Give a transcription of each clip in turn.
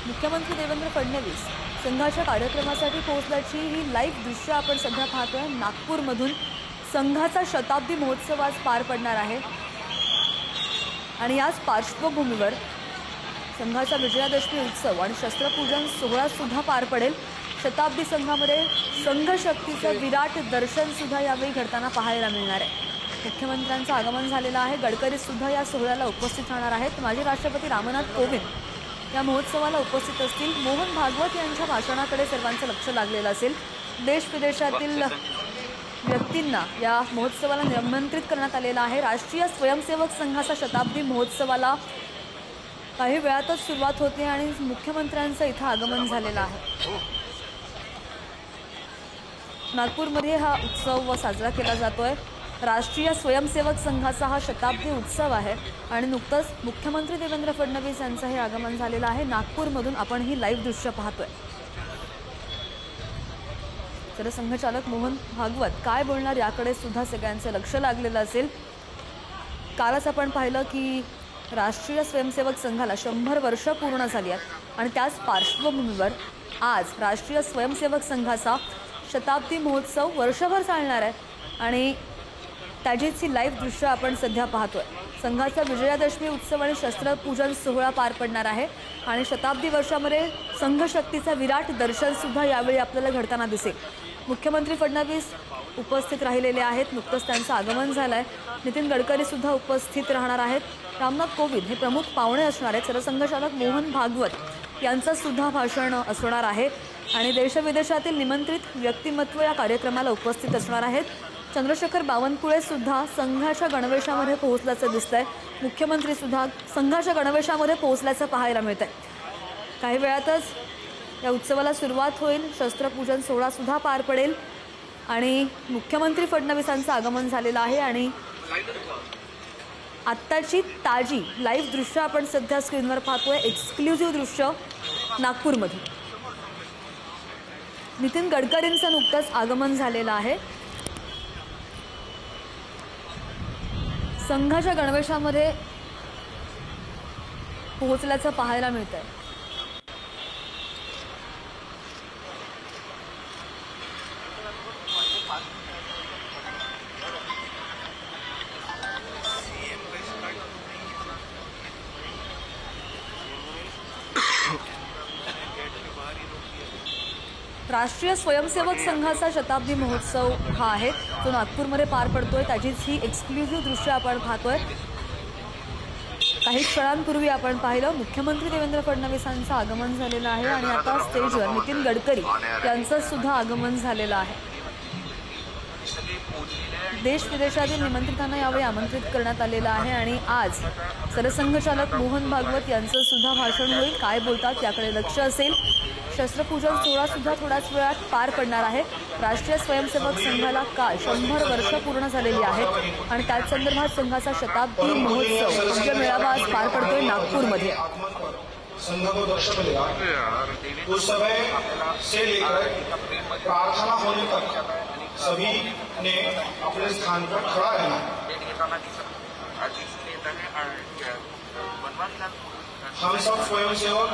मुख्यमंत्री देवेंद्र फडणवीस संघाच्या कार्यक्रमासाठी पोहोचल्याची ही लाईव्ह दृश्य आपण सध्या पाहतोय। नागपूरमधून संघाचा शताब्दी महोत्सव आज पार पडणार आहे आणि याच पार्श्वभूमीवर संघाचा विजयादशमी उत्सव आणि शस्त्रपूजन सोहळा सुद्धा पार पडेल। शताब्दी संघामध्ये संघशक्तीचं विराट दर्शन सुद्धा यावेळी घडताना पाहायला मिळणार आहे। मुख्यमंत्र्यांचं आगमन झालेलं आहे। गडकरी सुद्धा या सोहळ्याला उपस्थित राहणार आहेत। माजी राष्ट्रपती रामनाथ कोविंद या महोत्सवाला उपस्थित असतील। मोहन भागवत यांच्या भाषणाकडे सर्वांचं लक्ष लागलेलं असेल। देश विदेशातील व्यक्तींना या महोत्सवाला निमंत्रित करण्यात आलेलं आहे। राष्ट्रीय स्वयंसेवक संघाचा शताब्दी महोत्सवाला काही वेळातच सुरुवात होते आणि मुख्यमंत्र्यांचं इथं आगमन झालेलं आहे। नागपूरमध्ये हा उत्सव साजरा केला जातोय। राष्ट्रीय स्वयंसेवक संघाचा हा शताब्दी उत्सव आहे आणि नुकतंच मुख्यमंत्री देवेंद्र फडणवीस यांचं हे आगमन झालेलं आहे। नागपूरमधून आपण ही लाईव्ह दृश्य पाहतोय। तर संघचालक मोहन भागवत काय बोलणार याकडे सुद्धा सगळ्यांचं लक्ष लागलेलं असेल। कालच आपण पाहिलं की राष्ट्रीय स्वयंसेवक संघाला 100 वर्ष पूर्ण झाली आहेत आणि त्याच पार्श्वभूमीवर आज राष्ट्रीय स्वयंसेवक संघाचा शताब्दी महोत्सव वर्षभर चालणार आहे आणि त्याचीच ही लाईव्ह दृश्य आपण सध्या पाहतोय। संघाचा विजयादशमी उत्सव आणि शस्त्रपूजन सोहळा पार पडणार आहे आणि शताब्दी वर्षामध्ये संघशक्तीचं विराट दर्शन सुद्धा यावेळी आपल्याला घडताना दिसेल। मुख्यमंत्री फडणवीस उपस्थित राहिलेले आहेत। नुकतंच त्यांचं आगमन झालं आहे। नितीन गडकरी सुद्धा उपस्थित राहणार आहेत। रामनाथ कोविंद हे प्रमुख पाहुणे असणार आहेत। सरसंघचालक मोहन भागवत यांचं सुद्धा भाषण असणार आहे आणि देशविदेशातील निमंत्रित व्यक्तिमत्व या कार्यक्रमाला उपस्थित असणार आहेत। चंद्रशेखर बावनकुळे सुद्धा संघाच्या गणवेशामध्ये पोहोचल्याचं दिसतंय। मुख्यमंत्री सुद्धा संघाच्या गणवेशामध्ये पोहोचल्याचं पाहायला मिळतंय। काही वेळातच या उत्सवाला सुरुवात होईल। शस्त्रपूजन सोहळा सुद्धा पार पडेल आणि मुख्यमंत्री फडणवीसांचं आगमन झालेलं आहे आणि आत्ताची ताजी लाईव्ह दृश्य आपण सध्या स्क्रीनवर पाहतोय। एक्सक्लुझिव्ह दृश्य नागपूरमध्ये नितीन गडकरींचं नुकतंच आगमन झालेलं आहे। संघाच्या गणवेशामध्ये पोहोचल्याचं पाहायला मिळतंय। राष्ट्रीय स्वयंसेवक संघाचा शताब्दी महोत्सव हा आहे जो नागपूरमध्ये पार पडतोय। त्याचीच ही एक्सक्लुझिव्ह दृश्य आपण पाहतोय। काही क्षणांपूर्वी आपण पाहिलं मुख्यमंत्री देवेंद्र फडणवीसांचं आगमन झालेलं आहे आणि आता स्टेजवर नितीन गडकरी यांचं सुद्धा आगमन झालेलं आहे। देश विदेशातील निमंत्रितांना यावेळी आमंत्रित करण्यात आलेलं आहे आणि आज सरसंघचालक मोहन भागवत यांचं सुद्धा भाषण होईल। काय बोलतात याकडे लक्ष असेल। शस्त्रपूजन सोहळा सुद्धा थोड्याच वेळात पार पडणार आहे। राष्ट्रीय स्वयंसेवक संघाला काल 100 वर्ष पूर्ण झालेली आहेत आणि त्याच संदर्भात संघाचा शताब्दी महोत्सव म्हणजे मेळावा आज पार पडतोय नागपूरमध्ये। संघ को दर्शन मिलेगा उस समय से लेकर प्रार्थना होने तक सभी ने अपने स्थान पर खड़ा रहना। हम सब स्वयंसेवक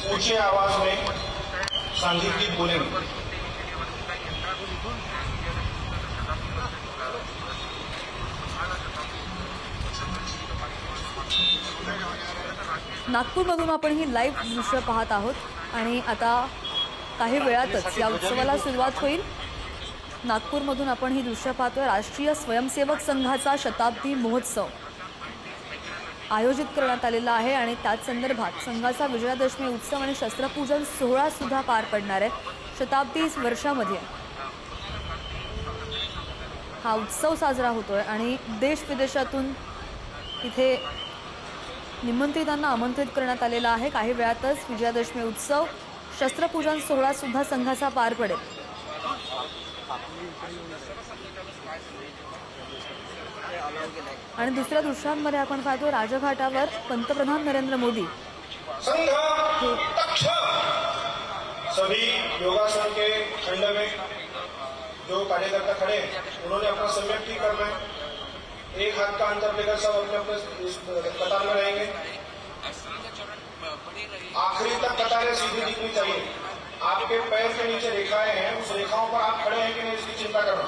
ऊंचे आवाज में सांघिक गीत बोलेंगे। नागपूरमधून आपण ही लाईव्ह दृश्य पाहत आहोत आणि आता काही वेळातच या उत्सवाला सुरुवात होईल। नागपूरमधून आपण ही दृश्य पाहतोय। राष्ट्रीय स्वयंसेवक संघाचा शताब्दी महोत्सव आयोजित करण्यात आलेला आहे आणि त्याच संदर्भात संघाचा विजयादशमी उत्सव आणि शस्त्रपूजन सोहळा सुद्धा पार पडणार आहे। शताब्दी वर्षामध्ये हा उत्सव साजरा होतोय आणि देश विदेशातून इथे निमंत्रितांना आमंत्रित करण्यात आलेलं आहे। काही वेळातच विजयादशमी उत्सव शस्त्रपूजन सोहळा सुद्धा संघाचा पार पडेल। आणि दुसऱ्या दृश्यांमध्ये आपण पाहतो राजघाटावर पंतप्रधान नरेंद्र मोदी सभी योगासन के खंड में जो कार्यकर्ता खड़े उन्होंने अपना सम्यक ठीक करना है। एक हाथ का अंतर लेकर सब अपने अपने कतार में रहेंगे। आखिरी तक चालें सीधी दिखनी चाहिए। आपके पैर के नीचे रेखाएं हैं, उस रेखाओं पर आप खड़े हैं कि नहीं इसकी चिंता करना।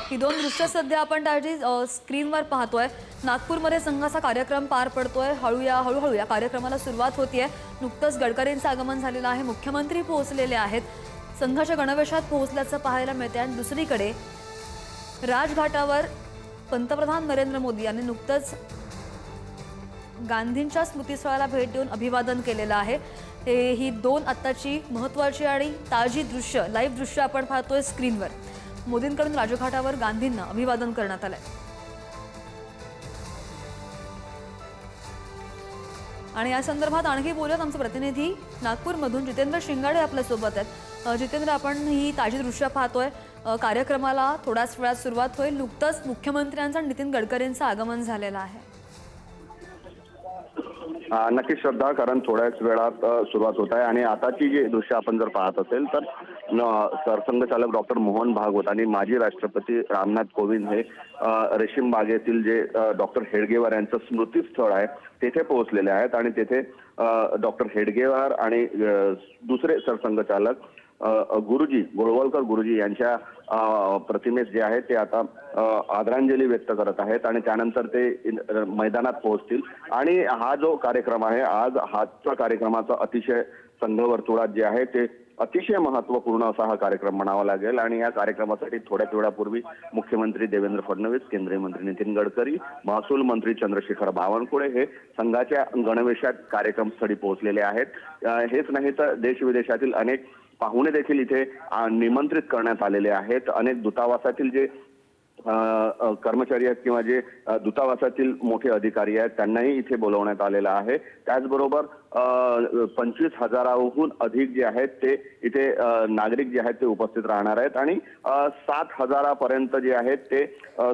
ही दोन दृश्य सध्या आपण त्याची स्क्रीनवर पाहतोय। नागपूरमध्ये संघाचा कार्यक्रम पार पडतोय। हळूहळू या कार्यक्रमाला सुरुवात होतीये। नुकतंच गडकरींचं आगमन झालेलं आहे, मुख्यमंत्री पोहोचलेले आहेत, संघाच्या गणवेशात पोहोचल्याचं पाहायला मिळते। आणि दुसरीकडे राजघाटावर पंतप्रधान नरेंद्र मोदी यांनी नुकतंच गांधींच्या स्मृतीस्थळाला भेट देऊन अभिवादन केलेलं आहे। ही दोन आत्ताची महत्त्वाची आणि ताजी दृश्य, लाईव्ह दृश्य आपण पाहतोय स्क्रीनवर। मोदींकडून राजघाटावर गांधींना अभिवादन करण्यात आलंय। आणि या संदर्भात आणखी बोलत आमचे प्रतिनिधी नागपूरमधून जितेंद्र शिंगाडे आपल्या सोबत आहेत। जितेंद्र, आपण ही ताजी दृश्य पाहतोय। कार्यक्रमाला थोड्याच वेळात सुरुवात होईल। नुकतंच मुख्यमंत्र्यांचं आणि नितीन गडकरींचं आगमन झालेलं आहे। नक्की श्रद्धा, कारण थोड्याच वेळात सुरुवात होत आहे। आणि आताची जी दृश्य आपण जर पाहत असेल तर सरसंघचालक डॉक्टर मोहन भागवत आणि माजी राष्ट्रपती रामनाथ कोविंद हे रेशीम बागेतील जे डॉक्टर हेडगेवार यांचं स्मृतीस्थळ आहे तेथे पोहोचलेले आहेत। आणि तेथे डॉक्टर हेडगेवार आणि दुसरे सरसंघचालक गुरुजी गोळवलकर गुरुजी यांच्या प्रतिमेस जे आहे ते आता आदरांजली व्यक्त करत आहेत। आणि त्यानंतर ते मैदानात पोहोचतील। आणि हा जो कार्यक्रम आहे आज, हाच्या कार्यक्रमाचा अतिशय संघवर्तुळात जे आहे ते अतिशय महत्त्वपूर्ण असा हा कार्यक्रम म्हणावा लागेल। आणि या कार्यक्रमासाठी थोड्याच वेळापूर्वी मुख्यमंत्री देवेंद्र फडणवीस, केंद्रीय मंत्री नितीन गडकरी, महसूल मंत्री चंद्रशेखर बावनकुळे हे संघाच्या गणवेशात कार्यक्रमस्थळी पोहोचलेले आहेत। हेच नाही तर देश विदेशातील अनेक पाहुणे देखील इथे निमंत्रित करण्यात आलेले आहेत। अनेक दूतावासातील जे कर्मचारी आहेत किंवा जे दूतावासातील मोठे अधिकारी आहेत त्यांनाही इथे बोलवण्यात आलेलं आहे। त्याचबरोबर 25,000हून अधिक जे आहेत ते इथे नागरिक जे आहेत ते उपस्थित राहणार आहेत। आणि 7,000पर्यंत जे आहेत ते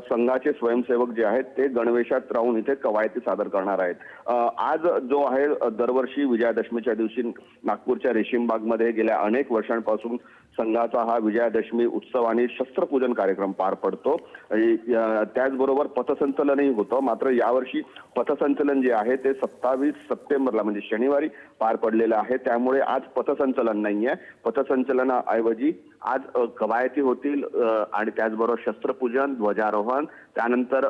संघाचे स्वयंसेवक जे आहेत ते गणवेशात राहून इथे कवायती सादर करणार आहेत। आज जो आहे दरवर्षी विजयादशमीच्या दिवशी नागपूरच्या रेशीमबागमध्ये गेल्या अनेक वर्षांपासून संघाचा हा विजयादशमी उत्सव आणि शस्त्रपूजन कार्यक्रम पार पडतो। त्याचबरोबर पथसंचलनही होतं। मात्र यावर्षी पथसंचलन जे आहे ते 27 सप्टेंबरला म्हणजे शनिवारी पार पडलेलं आहे। त्यामुळे आज पथसंचलन नाहीये। पथसंचलनाऐवजी आज कवायती होतील आणि त्याचबरोबर शस्त्रपूजन, ध्वजारोहण, त्यानंतर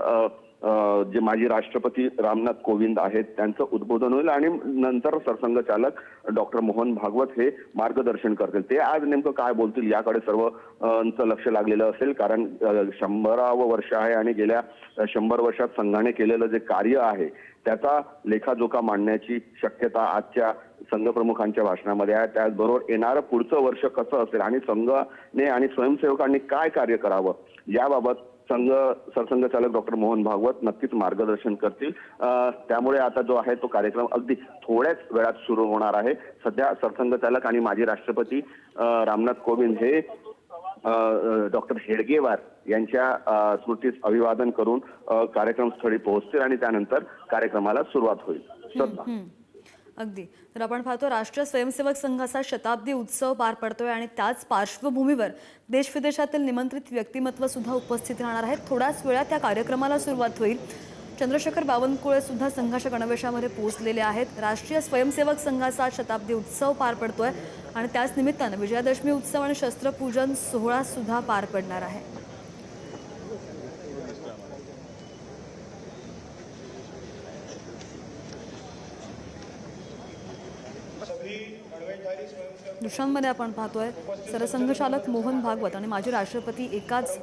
जे माजी राष्ट्रपती रामनाथ कोविंद आहेत त्यांचं उद्बोधन होईल। आणि नंतर सरसंघचालक डॉक्टर मोहन भागवत हे मार्गदर्शन करतील। ते आज नेमकं काय बोलतील याकडे सर्वांचं लक्ष लागलेलं असेल, कारण 100वे वर्ष आहे आणि गेल्या 100 वर्षात संघाने केलेलं जे कार्य आहे त्याचा लेखाजोखा मांडण्याची शक्यता आजच्या संघप्रमुखांच्या भाषणामध्ये आहे। त्याचबरोबर येणारं पुढचं वर्ष कसं असेल आणि संघाने आणि स्वयंसेवकांनी काय कार्य करावं याबाबत सरसंघचालक डॉक्टर मोहन भागवत नक्कीच मार्गदर्शन करतील। त्यामुळे आता जो आहे तो कार्यक्रम अगदी थोड्याच वेळात सुरू होणार आहे। सध्या सरसंघचालक आणि माजी राष्ट्रपती रामनाथ कोविंद हे डॉक्टर हेडगेवार यांच्या स्मृतीस अभिवादन करून कार्यक्रमस्थळी पोहोचतील आणि त्यानंतर कार्यक्रमाला सुरुवात होईल। अगदी, तर आपण पाहतो राष्ट्रीय स्वयंसेवक संघाचा शताब्दी उत्सव पार पडतोय आणि त्याच पार्श्वभूमीवर देश विदेशातील निमंत्रित व्यक्तिमत्व सुद्धा उपस्थित राहणार आहेत। थोड्याच वेळात त्या कार्यक्रमाला सुरुवात होईल। चंद्रशेखर बावनकुळे सुद्धा संघाच्या गणवेशामध्ये पोहोचलेले आहेत। राष्ट्रीय स्वयंसेवक संघाचा शताब्दी उत्सव पार पडतोय आणि त्याच निमित्तानं विजयादशमी उत्सव आणि शस्त्रपूजन सोहळा सुद्धा पार पडणार आहे। दृश्यांमध्ये आपण पाहतोय सरसंघचालक मोहन भागवत आणि माजी राष्ट्रपती एकाच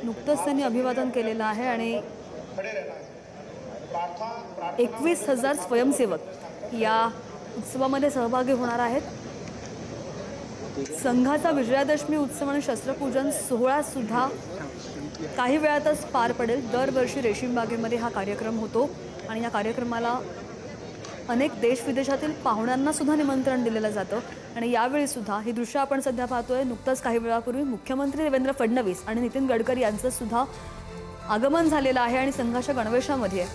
नुकतंच त्यांनी अभिवादन केलेलं आहे। आणि 21,000 स्वयंसेवक या उत्सवामध्ये सहभागी होणार आहेत। संघाचा विजयादशमी उत्सव आणि शस्त्रपूजन सोहळा सुद्धा काही वेळातच पार पडेल। दरवर्षी रेशीमबागेमध्ये हा कार्यक्रम होतो आणि या कार्यक्रमाला अनेक देश विदेशातील पाहुण्यांना सुद्धा निमंत्रण दिलेलं जातं आणि यावेळी सुद्धा ही दृश्य आपण सध्या पाहतोय. नुकतंच काही वेळापूर्वी मुख्यमंत्री देवेंद्र फडणवीस आणि नितीन गडकरी यांचं सुद्धा आगमन झालेलं आहे आणि संघाच्या गणवेशामध्ये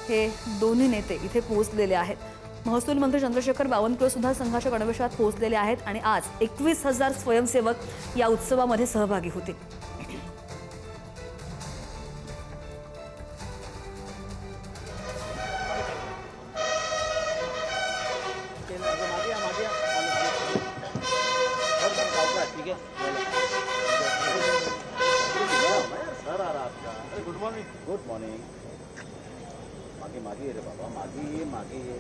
हे दोन्ही नेते इथे पोहोचलेले आहेत. महसूल मंत्री चंद्रशेखर बावनकुळे सुद्धा संघाच्या गणवेशात पोहोचलेले आहेत आणि आज 21,000 स्वयंसेवक या उत्सवामध्ये सहभागी होतील. Good morning. मागे मागे रे बाबा, मागे ये.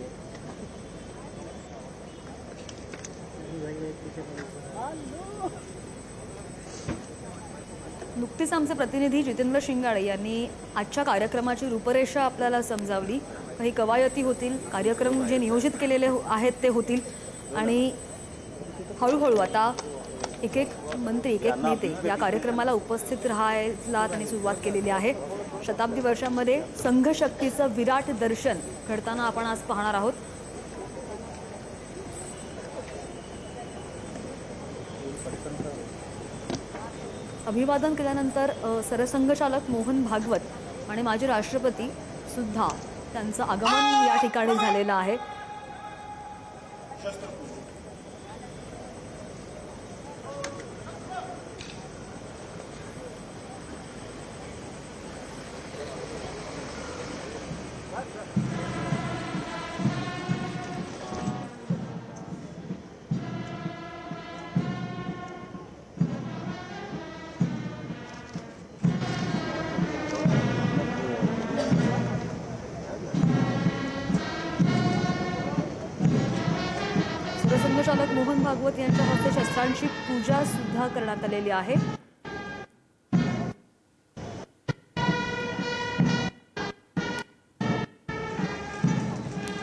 नुकतीच आमचे प्रतिनिधी जितेंद्र शिंगाडे यांनी आजच्या कार्यक्रमाची रूपरेषा आपल्याला समजावली. काही कवायती होतील, कार्यक्रम जे नियोजित केलेले आहेत ते होतील आणि हळूहळू आता एक एक मंत्री, एक एक नेते या कार्यक्रमाला उपस्थित राहायला त्यांनी सुरुवात केलेली आहे. शताब्दी वर्षामध्ये संघशक्तीचं विराट दर्शन घडताना आपण आज पाहणार आहोत. अभिवादन केल्यानंतर सरसंघचालक मोहन भागवत आणि माजी राष्ट्रपती सुद्धा त्यांचं आगमन या ठिकाणी झालेलं आहे. सरसंघचालक मोहन भागवत यांच्या हस्ते शस्त्रांची पूजा सुद्धा करण्यात आलेली आहे.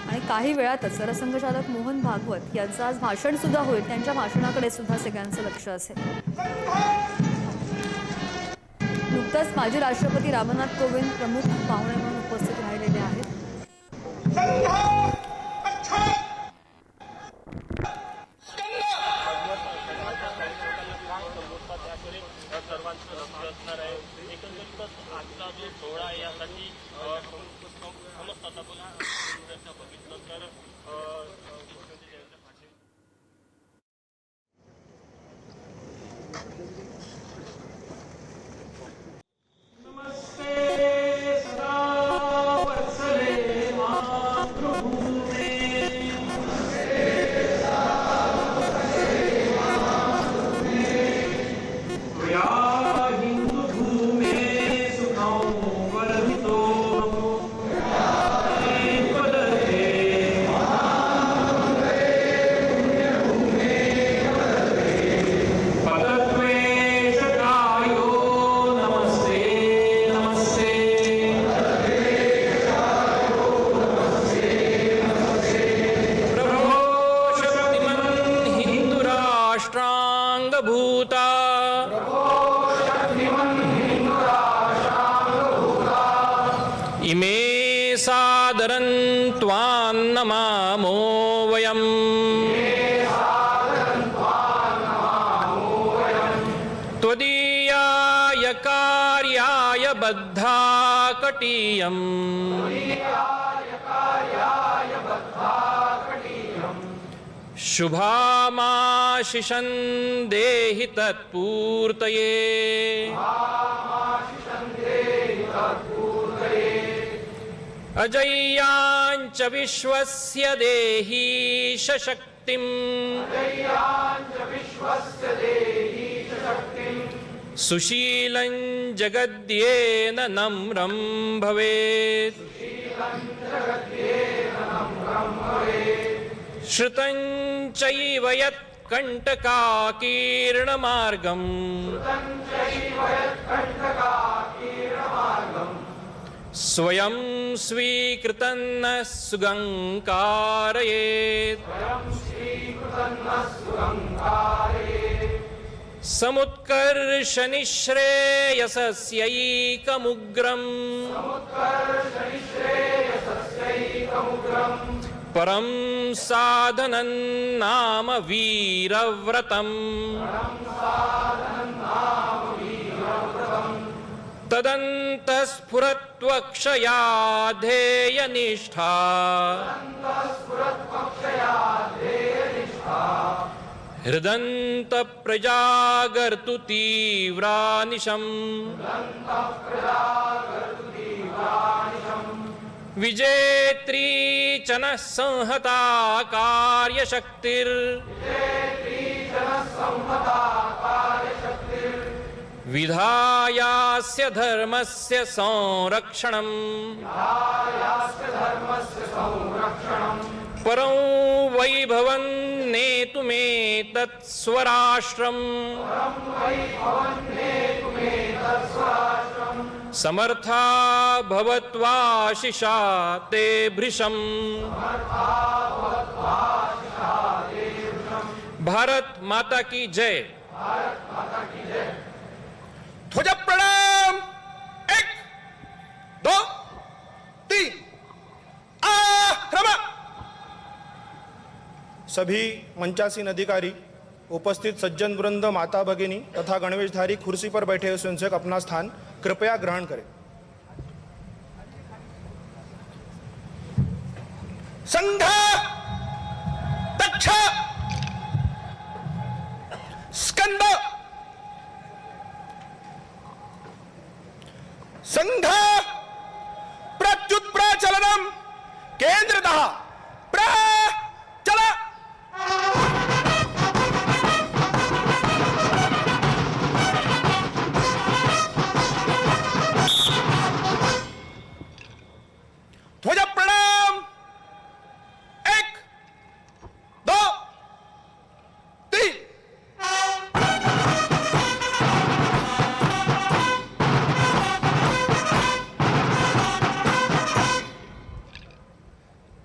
आणि काही वेळातच सरसंघचालक मोहन भागवत यांचं आज भाषण सुद्धा होईल. त्यांच्या भाषणाकडे सुद्धा सगळ्यांचं लक्ष असेल. नुकतंच माजी राष्ट्रपती रामनाथ कोविंद प्रमुख पाहुणे म्हणून उपस्थित राहिलेले आहेत. सर्वांचं लक्ष असणार आहे. एकंदरीतच आजचा जो सोहळा यासाठी समजतात आपण बघितलं तर भूता इमे सादरं त्वान्नमामो वयम् त्वदीयाय कार्याय बद्धा कटीयम् शुभामाशिषं देहि तत्पूर्तये अजय्याञ्च विश्वस्य देहि शक्तिम् सुशीलं जगद्येन नम्रं भवेत् श्रुतं चैव यत्कण्टकाकीर्णमार्गम् स्वयं स्वीकृतं न सुगङ्कारयेत् समुत्कर्षनिःश्रेयसस्यैकमुग्रम् परं साधनं नाम वीरव्रतम् तदन्तस्फुरत्वक्षया ध्येयनिष्ठा हृदन्तप्रजागर्तु तीव्रानिशम् विजेत्री च नः संहता कार्यशक्तिर् विधायास्य धर्मस्य संरक्षणम् परं वैभवं नेतुमेतत् स्वराष्ट्रम् समर्था भवत्वाशिषा ते भृशम् भारत माता की जय। ध्वज प्रणाम 1 2 3 आक्रमण। सभी मंचासीन अधिकारी, उपस्थित सज्जन वृंद, माता भगिनी तथा गणवेशधारी कुर्सी पर बैठे हुए स्वयंसेवक अपना स्थान कृपया ग्रहण करें। संघ दक्ष स्कंद संघ प्रत्युत प्रचलनम केंद्रतः प्रचल। ध्वज प्रणाम 1 2 3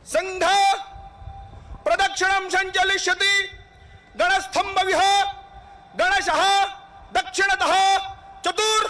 संघ प्रदक्षिणं संचलिष्यति। गणस्तंभविः गणशः दक्षिणतः चतुर्